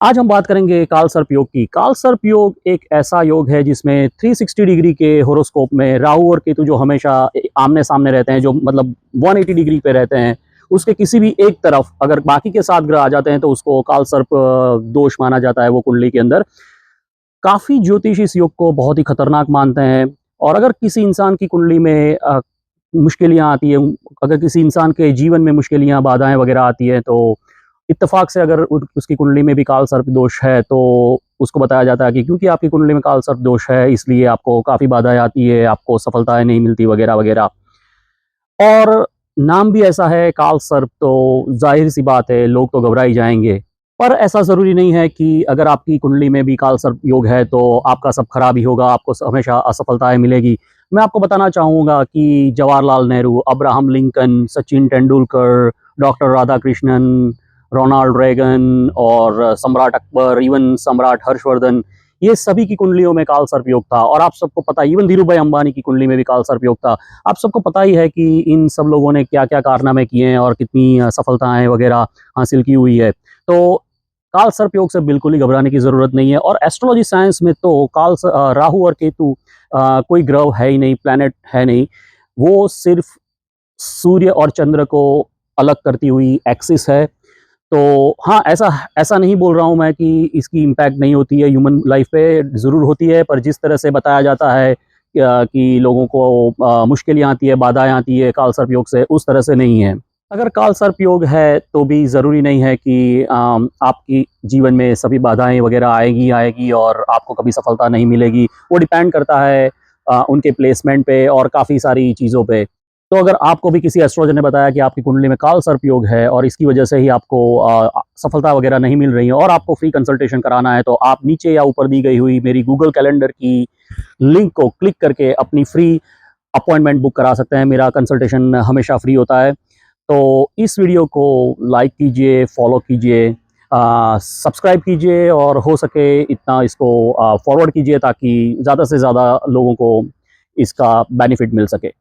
आज हम बात करेंगे कालसर्प योग की। कालसर्प योग एक ऐसा योग है जिसमें 360 डिग्री के होरोस्कोप में राहु और केतु जो हमेशा आमने-सामने रहते हैं, जो मतलब 180 डिग्री पे रहते हैं, उसके किसी भी एक तरफ अगर बाकी के 7 ग्रह आ जाते हैं तो उसको कालसर्प दोष माना जाता है वो कुंडली के अंदर। काफ़ी ज्योतिषी इस योग को बहुत ही खतरनाक मानते हैं और अगर किसी इंसान की कुंडली में मुश्किलियाँ आती हैं, अगर किसी इंसान के जीवन में मुश्किलियाँ, बाधाएँ वगैरह आती हैं तो इत्तेफ़ाक से अगर उसकी कुंडली में भी कालसर्प दोष है तो उसको बताया जाता है कि क्योंकि आपकी कुंडली में कालसर्प दोष है इसलिए आपको काफ़ी बाधाएँ आती है, आपको सफलताएँ नहीं मिलती वगैरह, वगैरह। और नाम भी ऐसा है कालसर्प तो ज़ाहिर-सी बात है लोग तो घबरा ही जाएँगे। पर ऐसा ज़रूरी नहीं है कि अगर आपकी कुंडली में भी कालसर्प योग है तो आपका सब खराब ही होगा, आपको हमेशा असफलताएँ मिलेगी। मैं आपको बताना चाहूँगा कि Jawaharlal Nehru, Abraham Lincoln, Sachin Tendulkar, doctor Radhakrishnan, Ronald Reagan और सम्राट अकबर, इवन सम्राट हर्षवर्धन, ये सभी की कुंडलियों में कालसर्प योग था और आप सबको पता है इवन धीरूभाई अंबानी की कुंडली में भी कालसर्प योग था। आप सबको पता ही है कि इन सब लोगों ने क्या-क्या कारनामे किए हैं और कितनी सफलताएँ वगैरह हासिल की हुई है। तो कालसर्प योग से बिल्कुल ही घबराने की ज़रूरत नहीं है और एस्ट्रोलॉजी साइंस में तो राहु और केतु कोई ग्रह है ही नहीं, प्लैनेट है नहीं। वो सिर्फ़ सूर्य और चंद्र को अलग करती हुई एक्सिस है। तो हाँ, ऐसा ऐसा नहीं बोल रहा हूँ मैं कि इसकी इम्पैक्ट नहीं होती है ह्यूमन लाइफ़ पे, ज़रूर होती है, पर जिस तरह से बताया जाता है कि लोगों को मुश्किलें आती है, बाधाएँ आती है कालसर्प योग से, उस तरह से नहीं है। अगर कालसर्प योग है, तो भी ज़रूरी नहीं है कि आपकी जीवन में सभी बाधाएँ वगैरह आएगी आएगी और आपको कभी सफलता नहीं मिलेगी। वो डिपेंड करता है उनके प्लेसमेंट पे और काफ़ी सारी चीज़ों पे। तो अगर आपको भी किसी एस्ट्रोलॉजर ने बताया कि आपकी कुंडली में कालसर्प योग है और इसकी वजह से ही आपको सफलता वगैरह नहीं मिल रही है और आपको फ्री कंसल्टेशन कराना है, तो आप नीचे या ऊपर दी गई हुई मेरी गूगल कैलेंडर की लिंक को क्लिक करके अपनी फ्री अपॉइंटमेंट बुक करा सकते हैं। मेरा कंसल्टेशन हमेशा फ्री होता है। तो इस वीडियो को लाइक कीजिए, फॉलो कीजिए, सब्सक्राइब कीजिए और हो सके इतना इसको फॉरवर्ड कीजिए ताकि ज़्यादा से ज़्यादा लोगों को इसका बेनिफिट मिल सके।